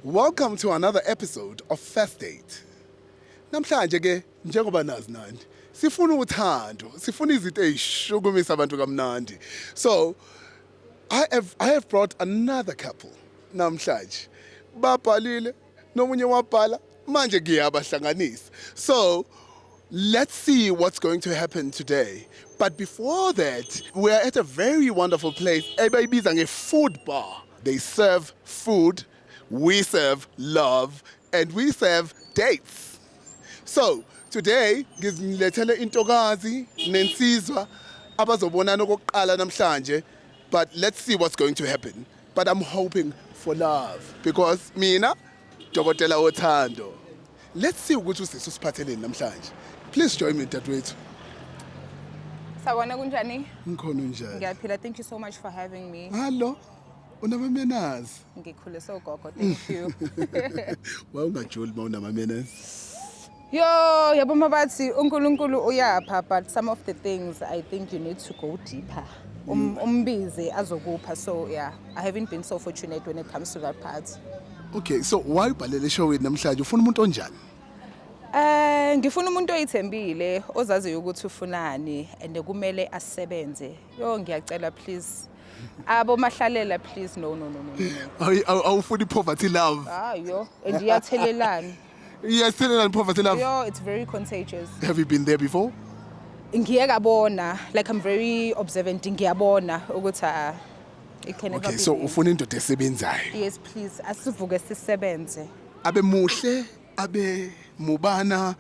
Welcome to another episode of First Date. Namhlanje ke njengoba nazi nandi sifuna uthando, sifuna izinto ezishukumisa abantu kamnandi. So I have brought another couple namhlanje. Babhalile nomunye wabhala manje ngiyabahlanganisa. So let's see what's going to happen today. But before that, we are at a very wonderful place. Ebayibiza nge-food bar. They serve food, we serve love, and we serve dates. So today, ngizilethele intokazi nensizwa abazobonana okokuqala namhlanje. But let's see what's going to happen. But I'm hoping for love because mina Dokotela Othando. Let's see ukuthi usisiphatheleni namhlanje. Please join me dadewethu. Sawona kunjani? Ngikhona njani? Ngiyaphila. Thank you so much for having me. Hello. Unamamenazi? Ngikhule so gogo. Thank you. Wawungajoli mawunamamenazi. Yo, yabona bathi uNkulunkulu uyapha, but some of the things I think you need to go deeper. Umbize azokupha. So yeah, I haven't been so fortunate when it comes to that part. Okay, so why ubhalele show namhlanje? Ufuna umuntu onjani? Ngifuna umuntu oyithembile, ozaziyo ukuthi ufunani and kumele asebenze. Yo ngiyacela please. Abo mahlalela please no. Awufuni poverty love. Yo, and iyathelelana. Iyathelelana poverty love. Yo, it's very contagious. Have you been there before? Ngiyabona, like I'm very observant. Ngiyabona ukuthi it can never Okay, be. so ufuna indoda esebenzayo. Yes, please. Asivuke sisebenze. Abe muhle, abe mubana,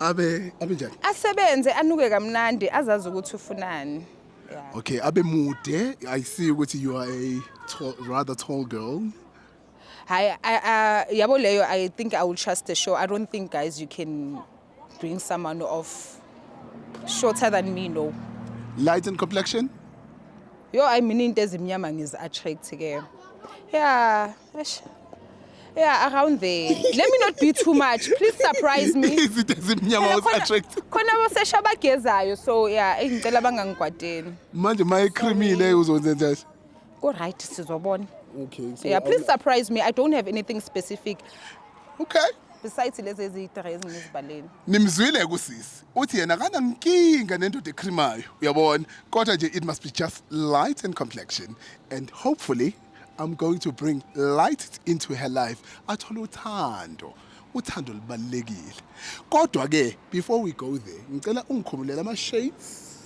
abe njani? Asebenze anuke kamnandi azazi ukuthi ufunani. Yeah. Okay, abe mude. I see ukuthi you are a rather tall girl. Yabo leyo, I think I will trust the show. I don't think, guys, you can bring someone of shorter than me, no. Light in complexion? Yo, I mean into ezimnyama ngiz-attract ke. Yeah. Around there. Let me not be too much. Please surprise me. Izinto ezimnyama was attract. Khona abosesha bagezayo, so yeah, ngicela bangangikwateni. Manje mayikhrimile uzonze njani? Go right sizobona. Okay, so Yeah, please surprise me. I don't have anything specific Okay. besides lezi ezithere ezingizibaleni. Nimzwile kusisi. Uthi yena kana nkinga nendoda ekhrimayo. Uyabona? Kodwa nje it must be just light in complexion and hopefully I'm going to bring light into her life. Athole uthando. Uthando libalekile. Kodwa ke before we go there, ngicela ungikhumulele ama shades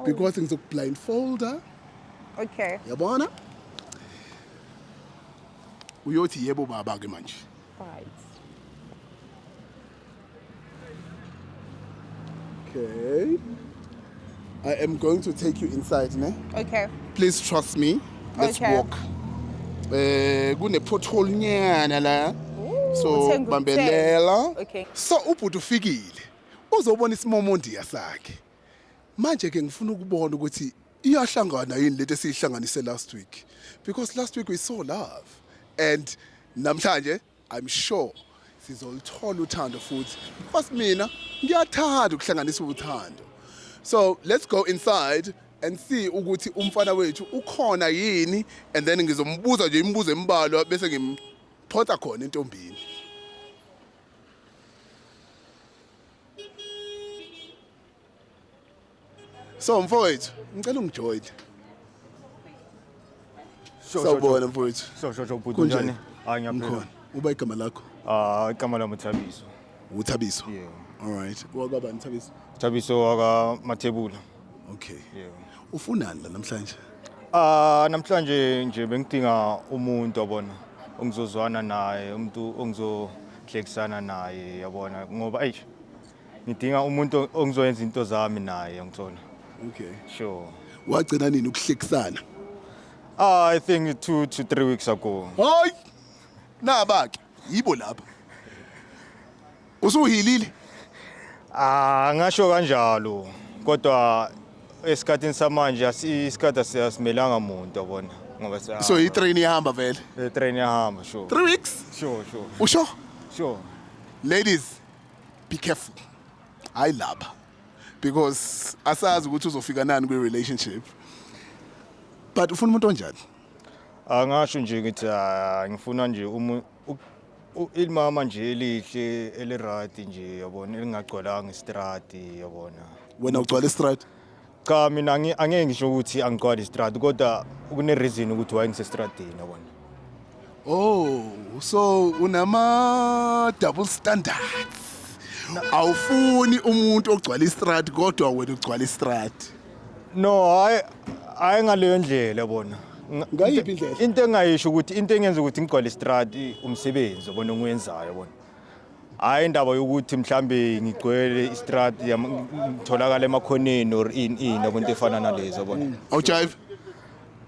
because ngizokublindfolda. Okay. Yabona? Uyothi yebo baba ke manje. Right. Okay. I am going to take you inside, ne? Okay. Please trust me. Let's Okay. walk. Kune pothole nyana la. So uthenga bambelela. Okay. So ubhuti ufikile. Uzobona isimomondiya sakhe. Manje ke ngifuna ukubona ukuthi iyahlangana yini lento esihlanganise last week. Because last week we saw love. And namhlanje I'm sure sizolithola uthando futhi. Because mina ngiyathanda ukuhlanganisa uthando. So let's go inside and see ukuthi umfana wethu ukhona yini and then ngizombuza nje imibuzo embalwa bese ngimphotha khona entombini. So mfowethu, ngicela ungijoin. Sawubona mfowethu. So bhuti Kunjani? njani? Hayi ngiyaphila. Ngikhona. Uba igama lakho? Igama lami Thabiso. uThabiso. Yeah. All right. Wakabani Thabiso? Thabiso aka Mathebula. Okay. Yeah. Ufunani la namhlanje? Namhlanje nje bengidinga umuntu yabona ongizozwana naye, umuntu ongizohlekisana naye yabona ngoba ngidinga umuntu ongizoyenza into zami naye ngithola. Okay. Sure. Wagcina nini ukuhlekisana? I think 2 to 3 weeks ago. Hayi. Nabake, yibo lapha. Usuhilile? Ngasho kanjalo. Kodwa esikhathini samanje isikhathi asasimelanga umuntu yabona ngoba So i-train ihamba vele? train yahamba sure. 3 weeks? Sure. Usho? Ladies, be careful. Hayi lapha. Because asazi ukuthi uzofika nani kwi relationship. But ufuna umuntu onjani? Angasho nje ukuthi ngifuna nje Ilimama nje elihle eliright nje yabona elingagcwalanga istrati yabona. Wena ugcwala istrati? Cha mina angeke ngisho ukuthi angigcwala istrati kodwa kune reason ukuthi why ngisestradini yabona. Oh, so unama double standards. Awufuni umuntu ogcwala istrati kodwa wena ugcwala istrati. No hayi ngaleyo ndlela yabona. Ngayiphi indlela? Into engayisho ukuthi into engenza ukuthi ngigcwale istrati umsebenzi yabona ongiwenzayo yabona. Hayi indaba yokuthi mhlambe ngigcwele istrati ngitholakala emakhoneni or in abantu efana nalezo yabona. Awujive?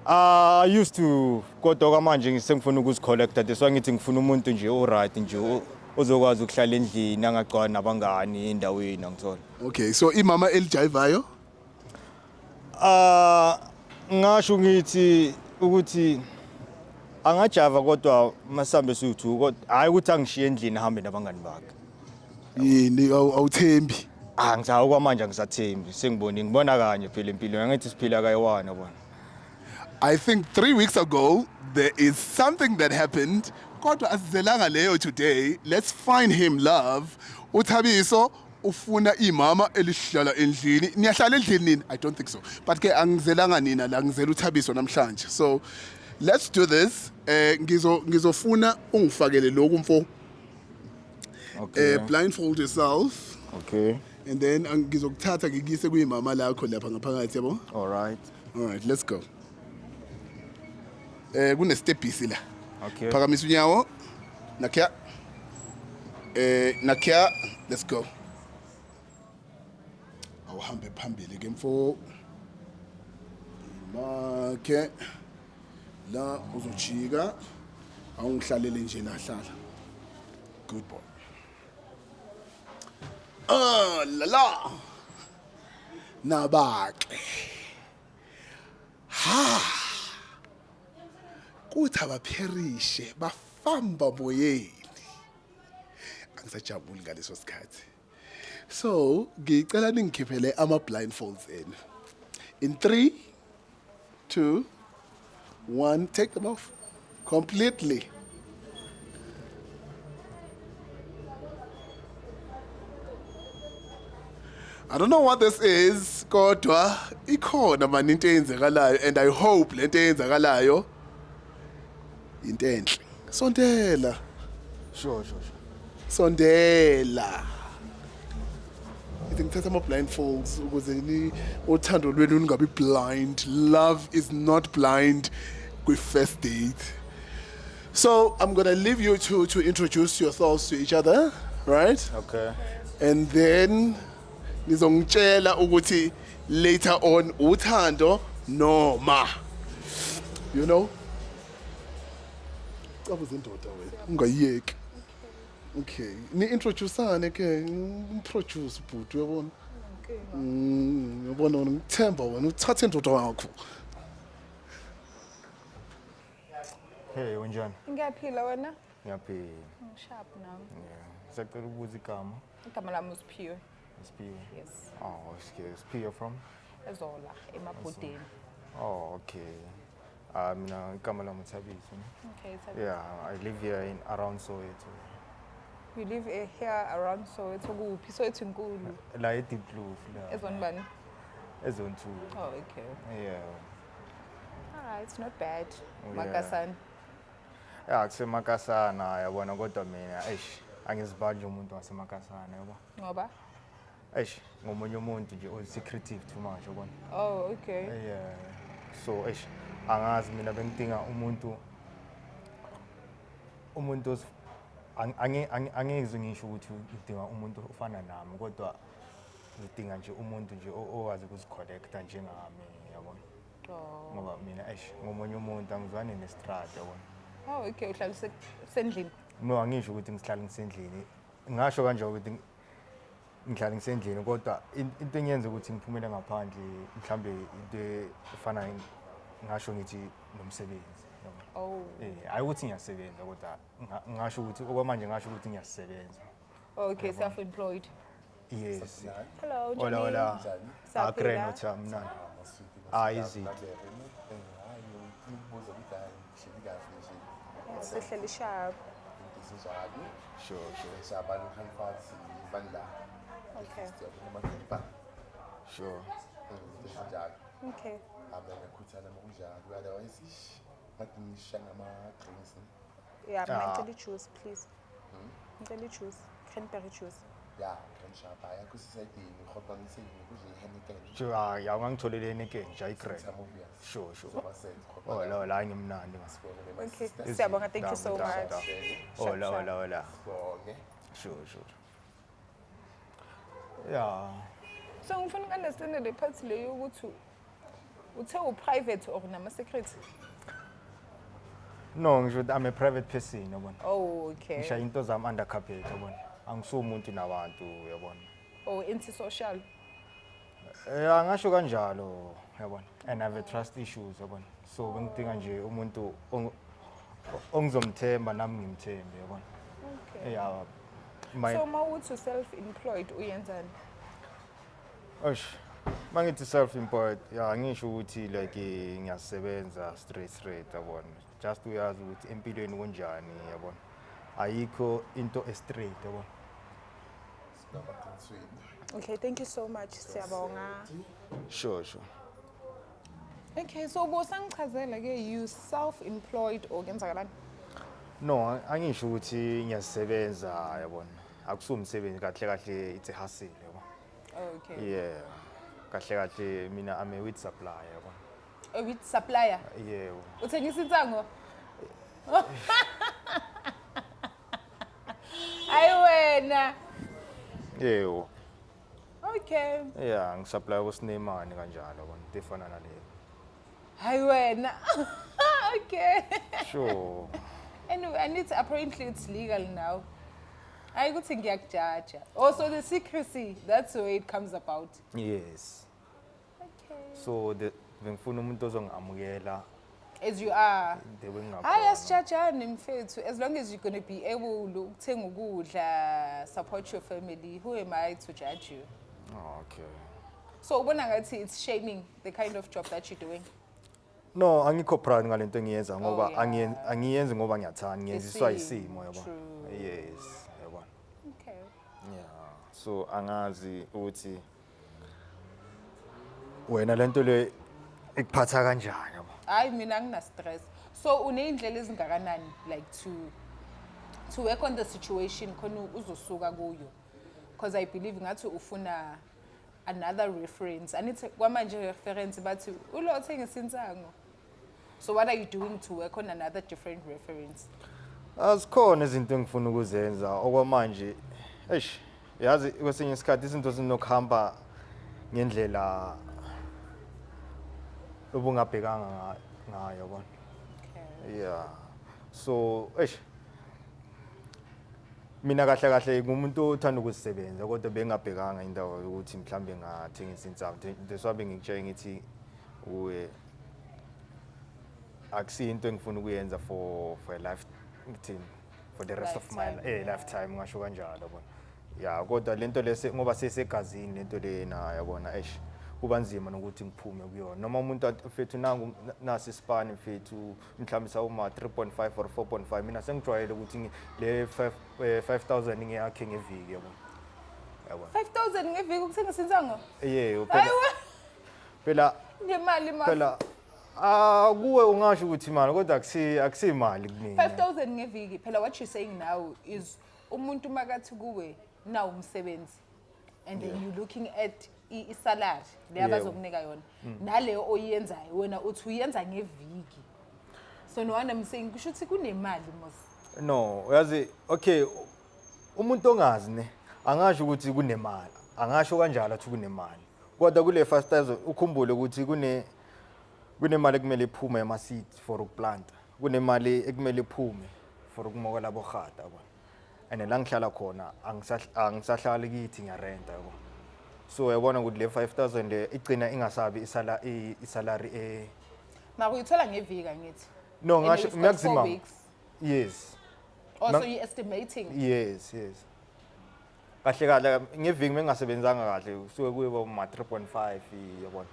I used to kodwa kwamanje ngisengifuna ukuzicollecta that's why ngithi ngifuna umuntu nje oright nje ozokwazi ukuhlala endlini angagcwala nabangani endaweni angithola. Okay, so imama elijivayo? Ngasho ngithi ukuthi angajava kodwa masambe suthu kodwa hayi ukuthi angishiye endlini ahambe nabangani bakhe. Yini awuthembi? Ngizayo kwamanje ngisathembi ngibona kanye phela impilo ngathi siphila kayiwana yabona. I think 3 weeks ago there is something that happened. Kodwa asizelanga leyo today. Let's find him love. Uthabiso ufuna imama elihlala endlini. Niyahlala endlini nini? I don't think so. But ke angizelanga nina la ngizela uThabiso namhlanje. So let's do this. Ngizofuna ungifakele lokhu mfo. Okay. Blindfold yourself. Okay. And then ngizokuthatha ngikise kuyimama lakho lapha ngaphakathi yabo. All right. All right, let's go. Kune stepisi la. Okay. Phakamisa unyawo. Nakya. Nakya, let's go. Awuhambe phambili ke mfo. Makhe. La uzojika. Awungihlalele nje la hlala. Good boy. La. Nabake. Kuthi abapherishe bafamba moyeni. Angisajabuli ngaleso sikhathi. So, ngicela ningikhiphele ama blindfolds in 3 2 1 take them off completely. I don't know what this is, kodwa ikhona man into eyenzekalayo and I hope lento eyenzekalayo into enhle. Sondela. Sure. Sondela. Ngithatha ama blindfolds ukuze ni uthando lwenu lungabi blind. Love is not blind with first date. So I'm going to leave you to introduce yourselves to each other, right? Okay. And then nizongitshela ukuthi later on uthando noma. You know? Cabuza indoda wena, ungayiyeki. Okay. Ni introduceane ke, introduce bhuti uyabona. Okay. Uyabona wena ngithemba wena uthatha indoda yakho. Hey, unjani? Ngiyaphila wena? Ngiyaphila. Sharp nami. Yeah. Sacela ukubuza igama. Igama lami uSiphiwe. Siphiwe. Yes. Oh, okay. Siphiwe from? Ezola emabhodeni. Oh, okay. Mina igama lami uThabiso. Okay, Thabiso. Yeah, I live here in around Soweto. You live here around Soweto kuphi? Soweto inkulu. La eDeepkloof la. Ezone bani? Ezone 2. Oh, okay. Yeah. All right, not bad. Yeah. Makasani. Yeah, kusemakasana yabona kodwa mina angizibanje umuntu wasemakasana yabo. Ngoba? Ngomunye umuntu nje secretive too much yabona. Oh, okay. Yeah. So angazi mina bengidinga umuntu angeke ngisho ukuthi ngidinga umuntu ofana nami kodwa ngidinga nje umuntu nje owazi ukuzicollecta njengami yabona. Oh. Ngoba mina ngomunye umuntu angizwani nestrata yabona. Oh, okay, uhlala sendlini. No, angisho ukuthi ngihlala ngisendlini. Ngasho kanje ukuthi ngihlala ngisendlini kodwa into enyenza ukuthi ngiphumele ngaphandle mhlambe into efana ngasho ngithi nomsebenzi yabona. Oh. Hayi ukuthi ngiyasebenza kodwa ngasho ukuthi okwamanje ngasho ukuthi ngiyasebenza. Okay, self-employed. Yes. Hello, Hola. Saphila. Greno cha mnandi. Easy. Sihleli sharp. njalo. Sure. Siyabana umkhankaso bandla. Okay. Siyabona Sure. njalo. Okay. Ngikhuthana ngokunjalo. Otherwise ngadingisha ngama-drinks. Yeah, Ah. mentally choose, please. Mentally choose. Cranberry juice. Ya, ngishaba yakusisayidini khobaniseni kuje Heineken. Sure, ya ungangitholele Heineken nje ayi-grand. Sure. Oh, la ngimnandi ma. Okay. Siyabonga, thank you so much. Hola. Sure. Yeah. So ngifuna ukunderstand le part leyo ukuthi uthe u-private or nama-secret? No, ngisho ukuthi I'm a private person, yabona. Oh, okay. Ngisha into zami under carpet, yabona. Angisumuntu nabantu, yabona. Oh, anti-social. Angasho kanjalo, yabona. And I have a trust issues, yabona. So bengidinga nje umuntu ongizomthemba nami ngimthembe, yabona. Okay. Yeah. So mawuthi self-employed uyenzani? Osh. Mangithi self-employed, yeah, ngisho ukuthi like ngiyasebenza straight, yabona. Just uyazi ukuthi empilweni kunjani, yabona. Ayikho into straight, yabona. Okay, thank you so much. Siyabonga. Sure. Okay, so bosangichazela ke you self-employed or kenzakalani? No, angisho ukuthi ngiyasebenza, yabona. Akusumsebenzi kahle it's a hustle, yabona. Okay. Yeah. Kahle mina I'm a weed supplier, yabona. A with supplier? Yeah. Uthengisa insango? Ayi wena. Yeah. Okay. Yeah, ngisupply kusinemani kanjalo, yabona. Tifana naleyo. Hayi wena. Okay. Sure. Anyway, and apparently it's legal now. I go think ngiyakujudge. Also the secrecy, that's the way it comes about. Yes. Okay. So bengifuna umuntu ozongamukela As you are. debengakhona. Hayi asijajane mfethu, as long as you're going to be able ukuthenga ukudla, support your family, who am I to judge you? Oh, okay. So ubona ngathi it's shaming the kind of job that you're doing. No, angikho proud ngalento engiyenza ngoba yeah. angiyenzi ngoba ngiyathanda, ngiyenziswa Isimo, isimo, yabona. true. Yes, yabona. Okay. Yeah. So angazi ukuthi wena lento le ikuphatha kanjani, yabona. Hayi mina ngina stress. So uneindlela ezingakanani like to work on the situation khona uzosuka kuyo. Because I believe ngathi ufuna another reference. Anithi kwamanje reference bathi ulo othengisa insango. So what are you doing to work on another different reference? Azikhona izinto engifuna ukuzenza okwamanje. Yazi kwesinye isikhathi izinto zinokuhamba ngendlela obungabhekanga ngayo, yabona. Okay. Yeah. So, mina kahle ngumuntu othanda ukusebenza kodwa bengabhekanga indawo ukuthi mhlambe ngathengisa insango. That's why bengikutshela ngithi uwe akusinto engifuna ukuyenza for a life for the rest of my lifetime ngasho kanjalo, yabona. Yeah, kodwa lento lese ngoba sesegazini lento lena, yabona, kuba nzima nokuthi ngiphume kuyona. Noma umuntu mfethu nangu nasi ispan mfethu mhlawumbe sawuma 3.5 or 4.5 mina sengijwayele ukuthi le 5000 ngiyakhe ngeviki, yabona. 5,000 ngeviki ukuthengisa insango? Yeah, Hayi phela nemali ma. phela kuwe ungasho ukuthi imali kodwa akusimali kumina. 5,000 ngeviki. Phela what you're saying now is umuntu makathi kuwe na umsebenzi and then you looking at isalary leyabazokunika yona naleyo oyenzayo wena uthi uyenza ngeviki. So no one I'm saying kusho ukuthi kunemali mos. No, uyazi okay umuntu ongazi ne angasho ukuthi kunemali. Angasho kanjalo ukuthi kunemali. Kodwa kule 5000 ukhumbule ukuthi kunemali ekumele iphume ema seed for ukuplant. Kunemali ekumele iphume for ukumokela bohata, yabona. And la ngihlala khona angisahlali kithi ngiyarenta, yabona. So yabona ukuthi le 5000 le igcina ingasabi isalary Mara uyithola ngeviki angithi. No, ngasho maximum. Yes. Also you estimating? Yes. Kahle ngeviki mengasebenzanga kahle kusuke kuyiba ma 3.5, yabona.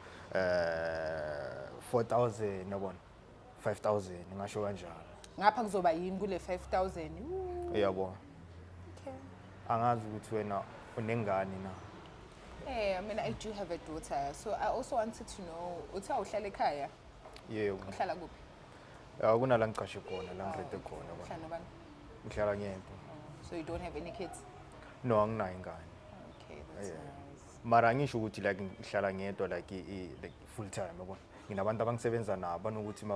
4,000, yabona. 5,000 ngasho kanjalo. Ngapha kuzoba yini kule 5,000? Yabo. Okay. Angazi ukuthi wena unengane na. I mean, I do have a daughter, so I also wanted to know, uthe uhlala ekhaya? Yebo. Uhlala kuphi? Kunala ngiqashe khona la ngirete khona bona. Uhlala nobani? Ngihlala ngento. So you don't have any kids? No, anginayo ingane. Okay, that's nice. Mara ngisho ukuthi like ngihlala ngedwa like like full time yabo. Nginabantu abangisebenza nabo banokuthi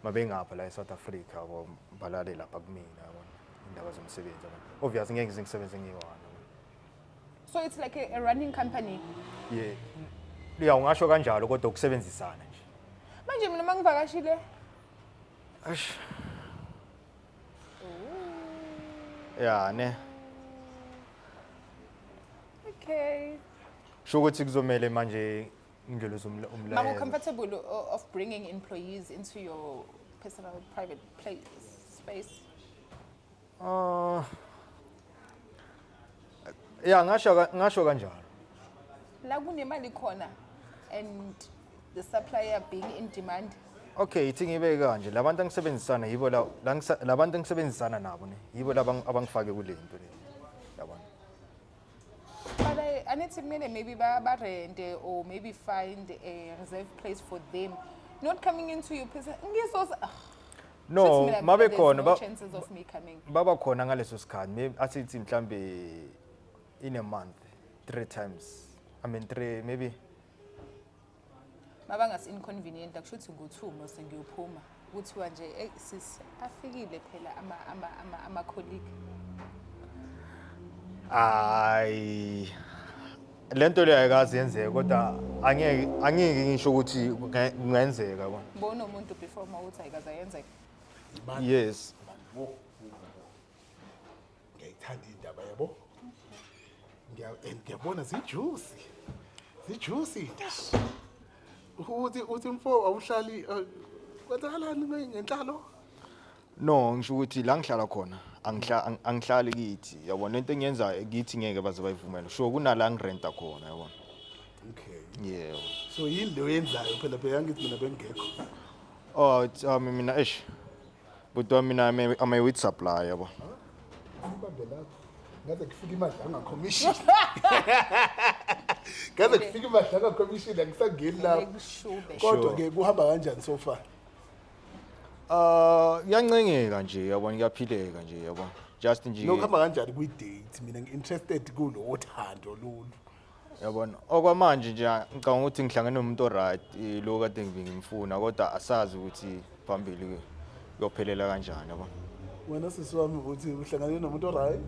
mabengapha la eSouth Africa abo balale lapha kumina yabo. Indaba zomsebenzi yabo. Obviously ngeke ngisebenze ngiyiwana. So it's like a running company? Yeah. Liya ungasho kanjalo kodwa ukusebenzisana nje. Manje mina mangivakashile. Eish. Yeah, ne. Okay. Sho ukuthi kuzomela manje ngidlulisa umlayezo. Are you comfortable of bringing employees into your personal private space? Yeah, ngasho kanjalo. La kunemali khona and the supplier being in demand. Okay, ithi ngibe kanje labantu angisebenzisana yibo labantu angisebenzisana nabo ne yibo abangifake kule into le. Yabona. But I need to maybe rent or maybe find a reserved place for them. Not coming into your person. No, mabe khona no chances of me coming. Baba khona ngaleso sikhathi maybe asithi mhlambe in a month 3 times. I mean 3 maybe. Mabangasi inconvenient akushuthi ngo2 mase ngiyophuma. Kuthiwa nje sis afikile phela ama colleague. Ay lento le ayikazi yenzeke kodwa angeke ngisho ukuthi kungenzeka yabo. Bona umuntu before mawuthi ayikaza yenzeka. Yes. Ngiyayithanda indaba yabo. Ngiyabona zijuicy. Zijuicy. Uthi mfo awuhlali kwenzakalani ngenhlalo? No, ngisho ukuthi la ngihlala khona angihlali kithi yabona into engiyenza kithi ngeke baze bayivumela sho kunala ngirenta khona yabona. Okay. Yebo. So yini lo yenzayo phela phela ngithi mina bengekho. Oh mina but mina I'm a wheat supplier yabo. Ngibambe lapho. Ngaze kufika imali angacommission. Ngaze kufika imali angacommission angisangeni lapho. Kodwa ke kuhamba kanjani so far? Kuyancengeka nje yabona kuyaphileka nje yabona. Just nje. Nokuhamba kanjani kwi date mina ngi-interested kulo uthando lolu. Yabona okwamanje nje ngicabanga ukuthi ngihlangene nomuntu oright lo kade ngimfuna kodwa asazi ukuthi phambili kuyophelela kanjani yabona. Wena sisiwami uthi uhlangane nomuntu oright?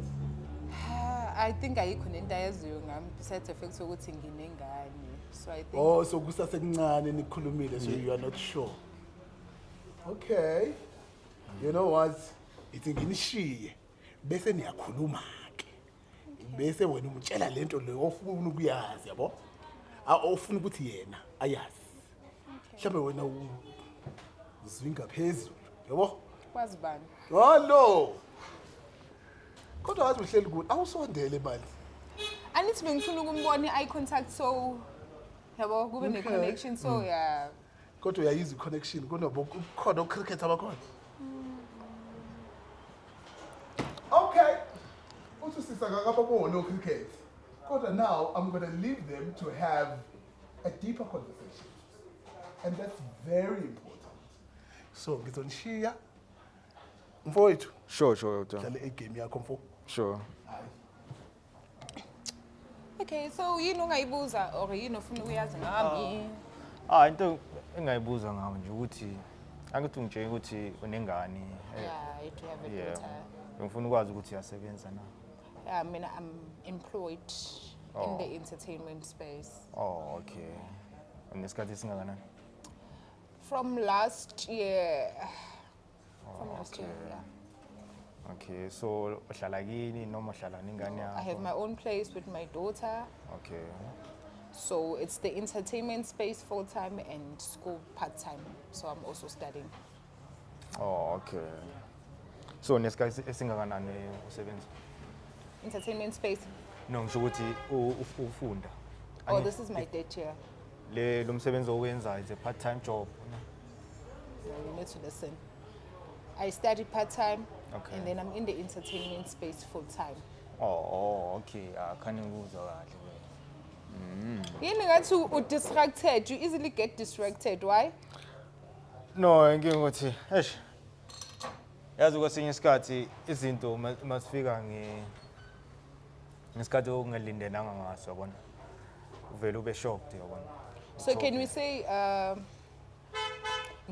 I think ayikho nento ayaziyo ngami besides the fact ukuthi nginengane. So I think Oh, so kusasekuncane nikhulumile so you are not sure. Okay. You know what? Ithi nginishiye bese niyakhuluma ke. Bese wena umtshela lento le ofuna ukuyazi yabo. Ofuna ukuthi yena ayazi. Mhlawumbe wena uzwinga phezulu, yabo? kwazi bani. Hello. Kodwa wathi uhleli kude awusondele manje. Anithi bengifuna ukumbona eye contact so yabo kube ne connection so yeah. Kodwa uyayizwa i-connection kukhona cricket abakhona. Okay. Uthi sisakakababona no cricket. Kodwa now I'm going to leave them to have a deeper conversation. And that's very important. So ngizonishiya. Mfowethu, Sure. dlala igame yakho mfo. Sure. Okay, so yini ungayibuza or yini ufuna ukuyazi ngami? Into engayibuza ngawo nje ukuthi angithi ngitshela ukuthi unengane. Yeah, I do have a Yeah. daughter. Ngifuna ukwazi ukuthi uyasebenza na. Yeah, I mean I'm employed in the entertainment space. Oh, okay. Unesikhathi singakanani? From last year. From last year, yeah. Okay, so uhlala kini noma uhlala ningane yakho? I have my own place with my daughter. Okay. So it's the entertainment space full time and school part time. So I'm also studying. Oh, okay. So unesikhathi esingakanani usebenza? Entertainment space. No, ngisho ukuthi ufunda. Oh, this is my third year. Lo msebenzi owenza is a part-time job. So you need to listen. I study part time Okay. And then I'm in the entertainment space full time. Oh, okay. Khani ngikuzwa kahle wena. Yini ngathi u-distracted, you easily get distracted, why? No, inkinga ukuthi yazi kwesinye isikhathi izinto masifika ngesikhathi ongelindelanga ngaso yabona. Uvela ube shocked yabona. So can we say,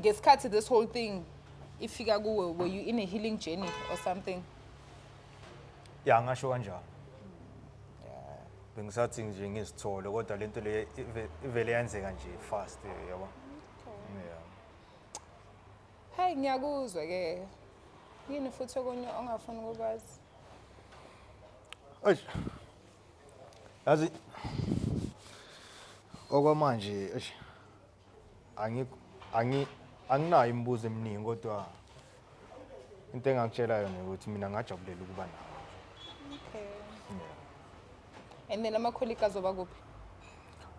ngesikhathi this whole thing, ifika kuwe, were you in a healing journey or something? Ya ngasho kanjalo. Bengisathi nje ngizithole kodwa lento le ivele yenzeka nje fast yabo. Yeah. Hayi ngiyakuzwa ke. Yini futhi okunye ongafuni ukubazi? Eish. Yazi okwamanje eish anginayo imibuzo eminingi kodwa into engakutshela yona ukuthi mina ngajabulela ukuba nawe. Okay. And then ama-colleague azoba kuphi?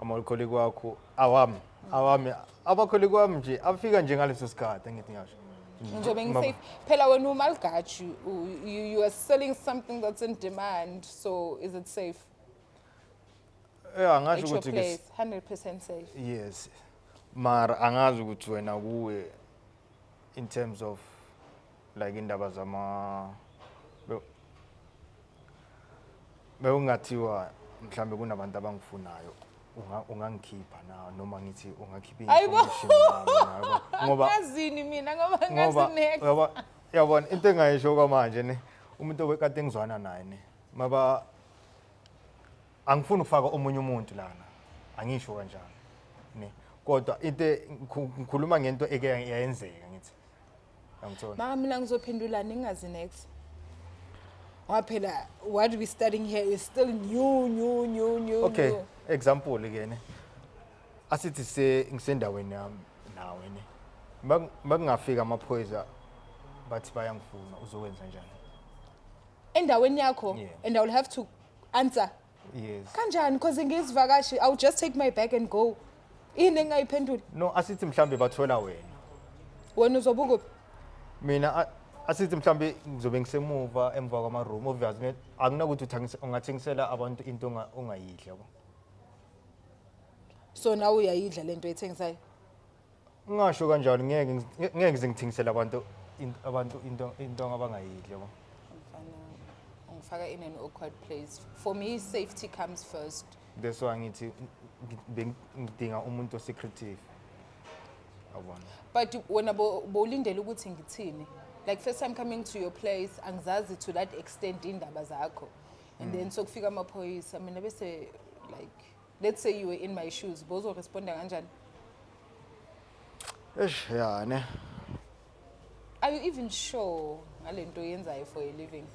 Ama-colleague wakho awami aba-colleague wami nje afika nje ngaleso sikhathi engithi ngisho. Njobe ngisafe. Phela wena umalgachu, you are selling something that's in demand, so is it safe? Yeah, ngasho At your ukuthi place, 100% safe. yes. Mara angazi ukuthi wena kuwe in terms of like indaba zama bewungathiwa mhlambe kunabantu abangifunayo ungangikhipha na noma ngithi ungakhipha Hayibo. information ngoba Angazini mina ngoba ngazi next. yabona into engayisho kwamanje ne umuntu obekade ngizwana naye ne maba angifuni ukufaka omunye umuntu lana angisho kanjalo ne kodwa into ngikhuluma ngento eke yayenzeka ngithi angithola Mama mina ngizophendula ningazi next. Waphela what we studying here is still new. okay new. example ke ne asithi ngisendaweni yami nawe ne makungafika amaphoyisa bathi bayangifuna uzokwenza njani Endaweni yakho, Yeah. and I will have to answer. yes Kanjani because ngizivakashi, I will just take my bag and go. Ini engayiphendula? no asithi mhlambe bathola wena Wena uzobukuphi? mina asithi mhlambe ngizobe ngisemuva emva kwama room obviously akunakuthi ungathengisela abantu into ongayidla yabo So now uyayidla lento ethengisayo. ngisho kanjalo ngeke ngizengithengisela abantu into abangayidla yabo Ungifaka in an awkward place. For me, safety comes first. that's why ngithi ngidinga umuntu osecretive yabona But when bowulindele ukuthi ngithini, like first time coming to your place, angizazi to that extent indaba zakho. And then so kufika amaphoyisa, mina bese like let's say you were in my shoes, bozo responda kanjani? eish ya ne Are you even sure ngalento yenzayo for a living?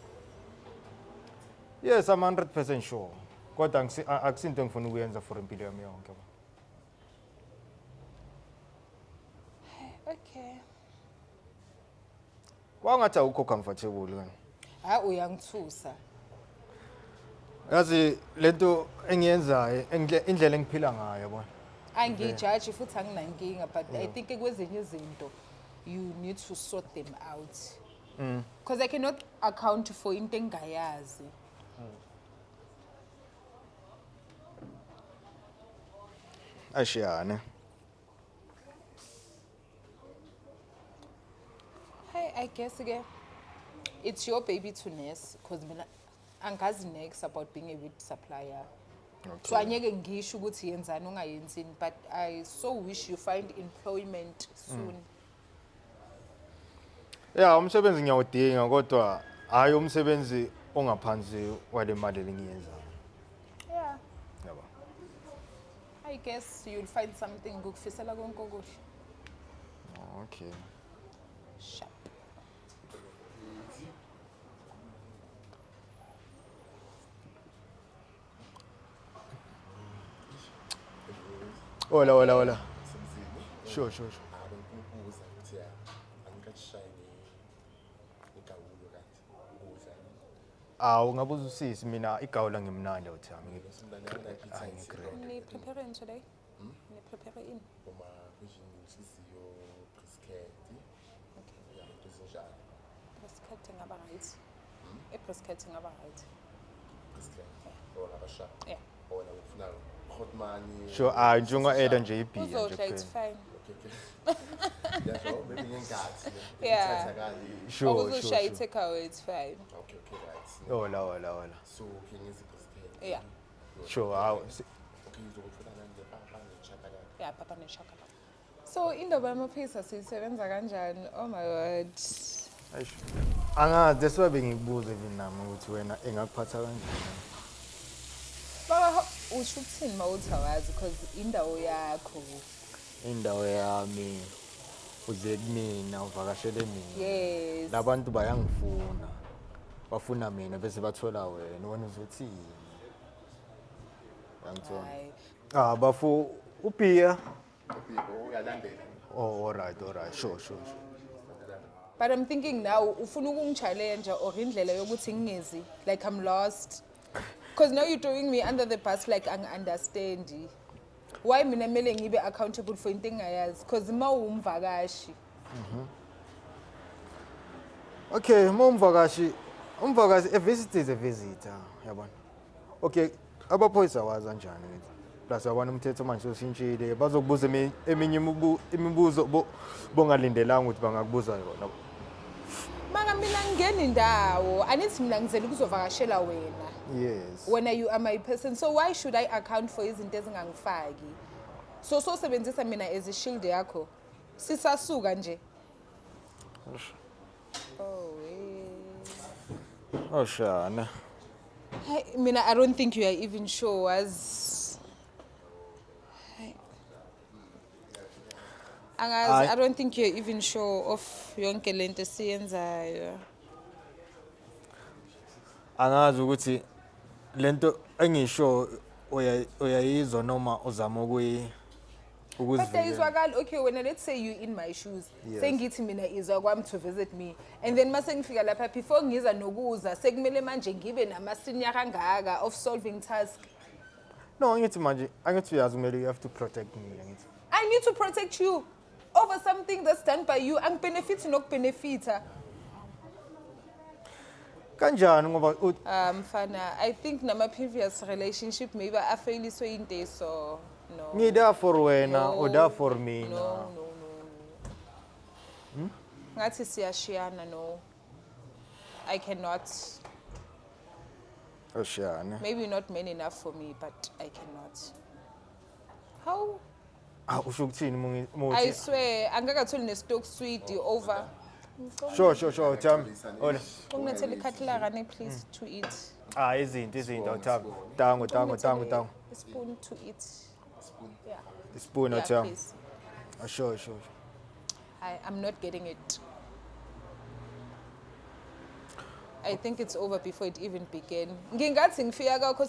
yes I'm 100% sure kodwa akusinto engifuna ukuyenza for impilo yami yonke yabo Okay. wangathi awukho comfortable kana Ha uyangithusa. yazi lento engiyenzayo indlela engiphila ngayo yabona Angijudge futhi anginankinga, but I think kwezinye izinto you need to sort them out. Because I cannot account for into engayazi. ashiyane Hey, I guess again, it's your baby to nurse because mina angazi next about being a weed supplier. So anyeke ngisho ukuthi yenzani ungayenzini, but I so wish you find employment soon. ya umsebenzi ngiyawudinga kodwa hayi umsebenzi ongaphansi wale mali lengiyenzayo Yeah, yabo I guess you'll find something ngokufisela konke okuhle. okay Sharp. hola sure Abengikubuza ukuthi angikashayini igawulo kanti ukudla. ungabuza usisi mina igawula ngimnandi uthami Ni prepare in today? Ni prepare in? Uma vision inhliziyo brisket. Okay, Ya into ezinjalo. that's brisket ngaba right. Brisket ngaba right. Yeah. Sure, njengoba eda nje ibhiya nje Uzosha, it's kuphela. fine. Yeah. Sure, Uzosha, sure. take away, it's fine. Hola. Yeah. Sure, Yeah, papa nechocolate. So indaba yamaphisa sisebenza kanjani? Oh my word. angazi that's why bengibuza even nami ukuthi wena engakuphatha kanjani. Baba usho ukuthini mawuthi awazi because indawo yakho. Indawo yami uze kumina uvakashele mina. Yes. Labantu bayangifuna. Bafuna mina bese bathola wena uzothini. Yangithola. Hayi. Bafu upia. Oh, all right, sure. But I'm thinking now ufuna ukungichallenge or indlela yokuthi ngingezi like I'm lost. Because now you're throwing me under the bus like understand. Why mina kumele ngibe accountable for into engayazi because ma umvakashi. Okay, umvakashi a visit is a visitor, yabona. Okay, abaphoyisa wazi kanjani ngithi. Plus yabona umthetho manje ushintshile bazokubuza eminye imibuzo bongalindelanga ukuthi bangakubuza yona. Maka mina ngeni indawo anithi mina ngizela ukuzovakashela wena. Yes. When you are my person, so why should I account for izinto ezingangifaki? So sebenzisa mina as a shield yakho. Sisasuka nje. Oh Shana. I mean, I don't think you are even sure as I don't think you're even sure of yonke lento siyenzayo. Angazi ukuthi lento engisho uyayizwa noma uzama But there is okay, when let's say you in my shoes, sengithi mina izwa kwami to visit me. And then mase ngifika lapha before ngiza nokuza sekumele manje ngibe namasinya kangaka of solving task. No, angithi uyazi kumele you have to protect me ngithi. I need to protect you over something that's done by you. Ang benefit benefita. Kanjani ngoba Mfana, I think nama previous relationship maybe I failed so into so no. Ngida for wena or da for me. No. Ngathi siyashiyana no. I cannot. Oh Shana. Maybe not men enough for me, but I cannot. How? Usho ukuthini I swear, angakatholi nestock sweet over. Sure. Tell me. Hola. Unginathela ikhathilarane please to eat. Izinto tango. A spoon to eat. Yeah. The spoon Yeah, tell. please. Sure. I'm not getting it. I think it's over before it even began. Ngingathi ngifika kakho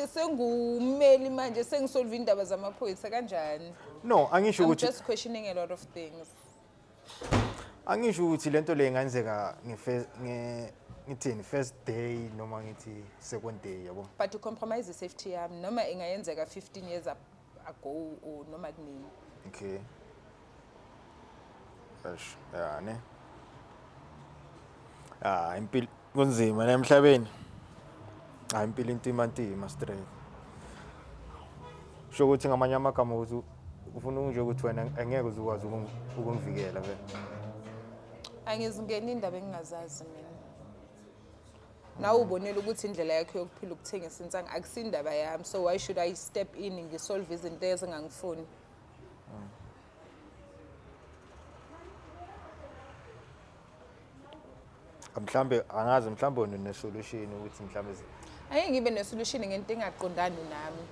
sengumeli manje sengisolve indaba zamaphoyisa kanjani? No, angisho I'm ukuthi just questioning a lot of things. angisho ukuthi lento le ingenzeka ngithini first day noma ngithi second day yabo. But to compromise the safety yami noma ingayenzeka 15 years ago or noma kunini. Okay. Ash, yeah ne. Impilo kunzima la emhlabeni. Impilo intima straight. Sho ukuthi ngamanye amagama ukuthi ufuna nje ukuthi wena angeke uzukwazi ukungivikela vele. Angizingeni indaba engingazazi mina. Nawe ubonela ukuthi indlela yakho yokuphila ukuthengisa insanga akusindaba yami, so why should I step in ngisolve izinto ezingangifuni? Mhlambe une solution ukuthi mhlambe Ayeke ngibe nesolution ngento engaqondani nami.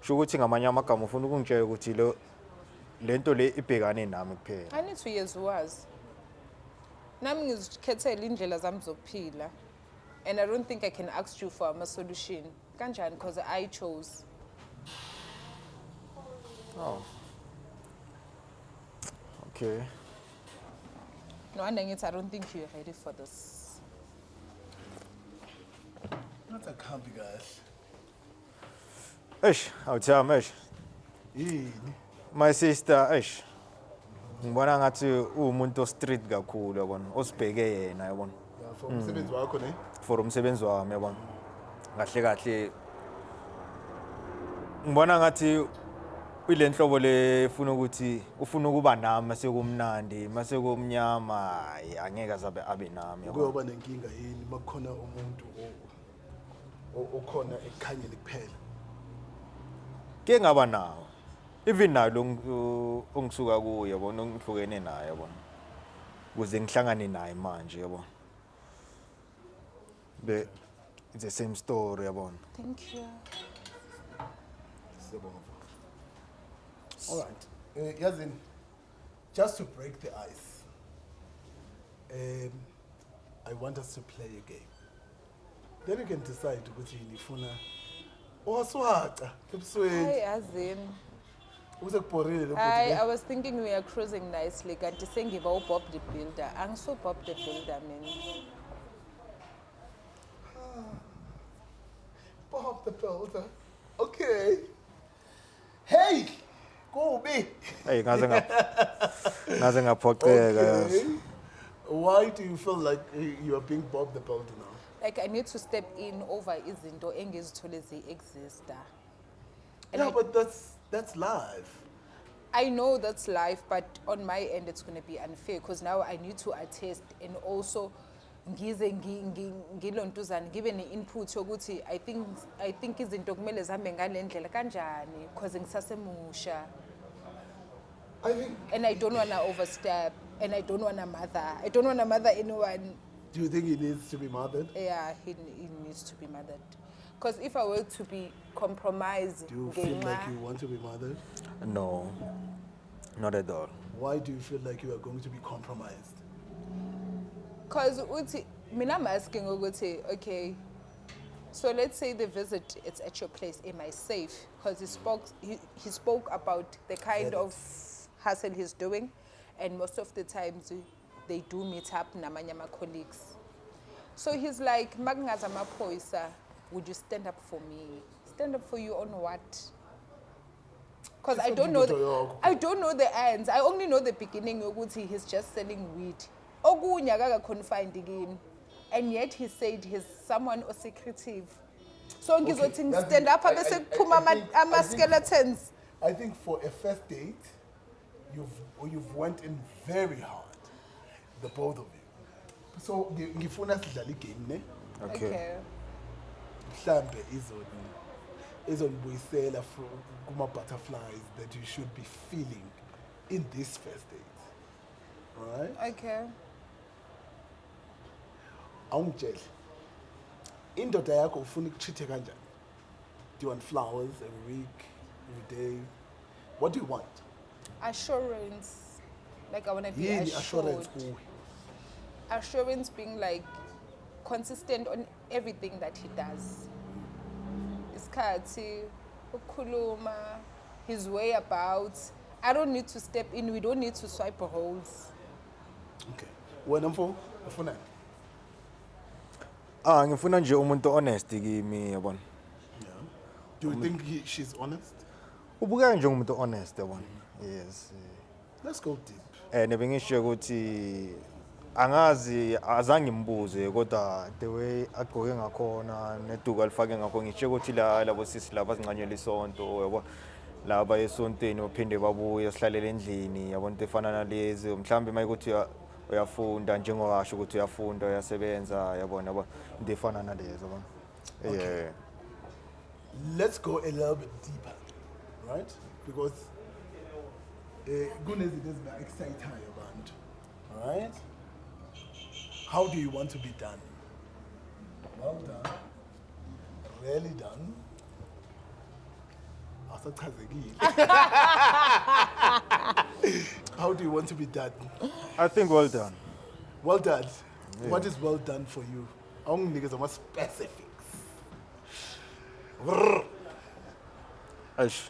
Sho ukuthi ngamanye amagama ufuna ukungitshela ukuthi lento le ibhekane nami kuphela. I need to years was. Nami ngizikhethela indlela zami zokuphila. And I don't think I can ask you for a solution. Kanjani because I chose. Oh. Okay. No, and I don't think you're ready for this. Not a campy guys. Awuthama Yini? my sister ngibona ngathi umuntu street kakhulu yabona osibheke yena yabona Yeah, for umsebenzi wakho ne. for umsebenzi wami yabona kahle kahle ngibona ngathi ile nhlobo lefuna ukuthi ufuna ukuba nami masekumnandi masekumnyama angeke azabe abe nami yabona Kuyoba nenkinga yini makukhona umuntu okhona ekukhanyeni kuphela. ke ngaba nawo even nayo lo ongisuka kuye yabona ongihlukene naye yabona ukuze ngihlangane naye manje yabona it's the same story yabona Thank you. Siyabonga. All right. Yazini, just to break the ice, I want us to play a game. Then you can decide ukuthi nifuna owaswaca ebusweni. Hi, Azin. Uzekubhorile lo I bhuti. was thinking we are cruising nicely. Kanti sengiba uBob the Builder. Angiso Bob the Builder mina. Bob the Builder. Okay. Hey, Kobe. hey ngaze ngaphoqeka Okay. Why do you feel like you are being Bob the Builder now? Like I need to step in over izinto engizithole exista. Yeah, but that's life. I know that's life, but on my end it's going to be unfair because now I need to attest and also ngize ngilontuzana ngibe ne-input yokuthi I think izinto kumele zihambe ngale ndlela kanjani because ngisasemusha I think. and I don't want to overstep and I don't want to mother anyone. Do you think he needs to be mothered? Yeah, he needs to be mothered. Because if I were to be compromised, Do you feel like you want to be mothered? no not at all Why do you feel like you are going to be compromised? because I'm asking okay, so let's say the visit it's at your place. Am I safe? Because he spoke about the kind of hustle he's doing, and most of the times they do meet up namanye my colleagues. So he's like, Magnaz Amaphoyisa, would you stand up for me? Stand up for you on what? Because I don't know the ends. I only know the beginning ukuthi he's just selling weed. Okunye confined again. And yet he said he's someone or secretive. So ngizothi that's stand it. up bese kuphuma ama skeletons. I think for a first date, you've went in very hard, the both of you. So ngifuna sidlale game ne. okay Mhlambe izonibuyisela kuma butterflies that you should be feeling in this first date. All right? Okay. Awungitshele. Indoda yakho ufuna ukuchithe kanjani? Do you want flowers every week, every day? What do you want? Assurance. Like I want to be Yini assured. assurance kuwe? Assurance being like consistent on everything that he does. Isikhathi, ukukhuluma, his way about. I don't need to step in. We don't need to swipe holes. Okay. Wena mfo, ufuna? ngifuna nje umuntu honest kimi yabona Yeah. Do you think she's honest? ubukeka nje umuntu honest yabona yes Let's go deep. nebengisho ukuthi angazi azange ngimbuze kodwa the way agqoke ngakhona neduka alifake ngakho ngisho ukuthi labo sisi laba zinqanyela isonto yabo laba esontweni ophinde babuye sihlalele endlini yabona into efana nalezi mhlambe mayikuthi uyafunda njengoba asho ukuthi uyafunda uyasebenza yabona into efana nalezo yabona yeah Let's go a little bit deeper, right? Because kunezinto eziba-excitayo abantu, all right? How do you want to be done? Well done. Really done. Asachazekile. How do you want to be done? I think well done Well done. Yeah. What is well done for you? Awunginikeza ama specifics. Aish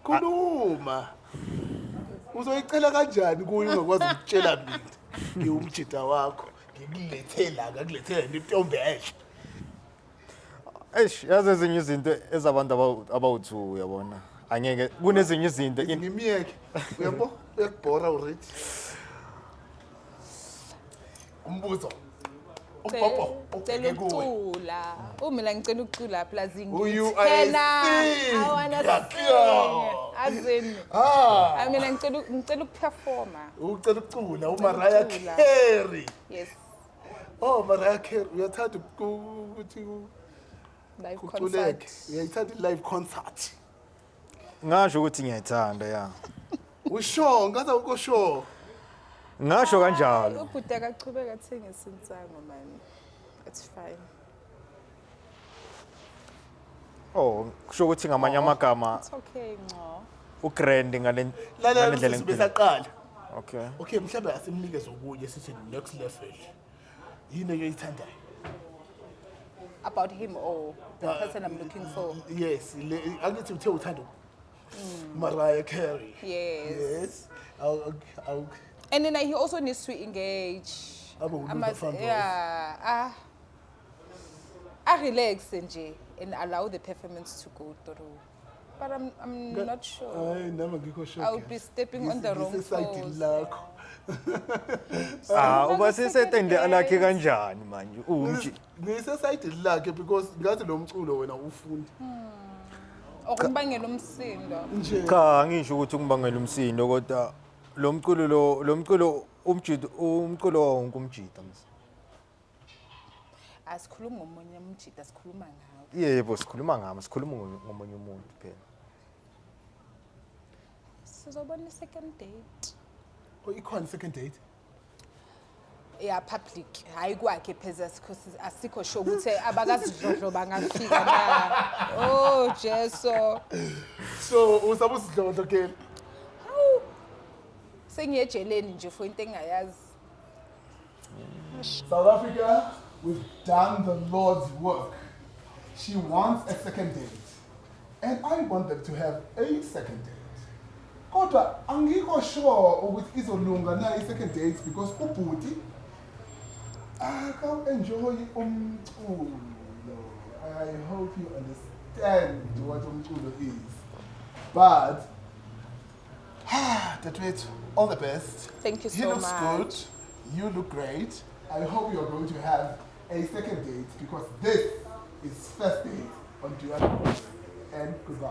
Khuluma. Uzoyicela kanjani kuyo ungakwazi ukutshela mina? Ngiwumjida wakho. Ngikulethela, ngakulethela intombi esha. yazi ezinye izinto ezabantu abawu2 yabona angeke kunezinye izinto ngimiyeke uyabo uyakubhora already umbuzo ubhobho Cela ukucula. Mina ngicela ukucula plus You ngithi are a I wanna singer. sing. As in mina ngicela ukuperforma. ucela ukucula uMariah Ukucula. Carey. Yes. Oh, Mariah Carey uyathanda ukuthi Live kuculeke concert. uyayithanda i-live concert ngasho ukuthi ngiyayithanda ya usho ngaze ukosho ngasho kanjalo Ubhuti akachubeka athengisa insango man. It's fine. oh kusho ukuthi ngamanye amagama It's okay ngco. ugrand ngale lalela ndlela sisi besaqala okay okay mhlawumbe asimnikeze okunye sithi next level yini oyithandayo About him or the person I'm looking for. yes angithi uthe uthanda Mariah Carey Yes. yes I'll And then he also needs to engage. Abo uluza I must- front rows. yeah. I relax and allow the performance to go through. But I'm not sure. hayi nami ngikho sure I'll be stepping on the wrong side toes. lakho uba sisetende alakhe kanjani manje unje ngise side lakhe because ngathi lo mculo wena ufunda Okumbangela umsindo. nje cha ngisho ukuthi ngibangela umsindo kodwa lo mculo umculo wonke umjida mse Asikhulumi ngomunye umjida sikhuluma ngawo. yebo sikhuluma ngami sikhuluma ngomunye umuntu phela Sizobona second date. ikhona second date Yeah, public. Hayi kwakhe pheza asikho sure ukuthi abakazidlodlo bangafika na. Oh, Jesu. so usabe usidlodlo ke Sengiyejeleni nje for into engayazi. South Africa, we've done the Lord's work. She wants a second date. And I want them to have a second date. Kodwa angikho sure ukuthi izolunga na i-second date because ubhuti enjoy umculo. I hope you understand what umculo is. But Dadewethu, all the best. Thank you He so looks much. good. You look great. I hope you're going to have a second date because this is first date on Duet. And goodbye.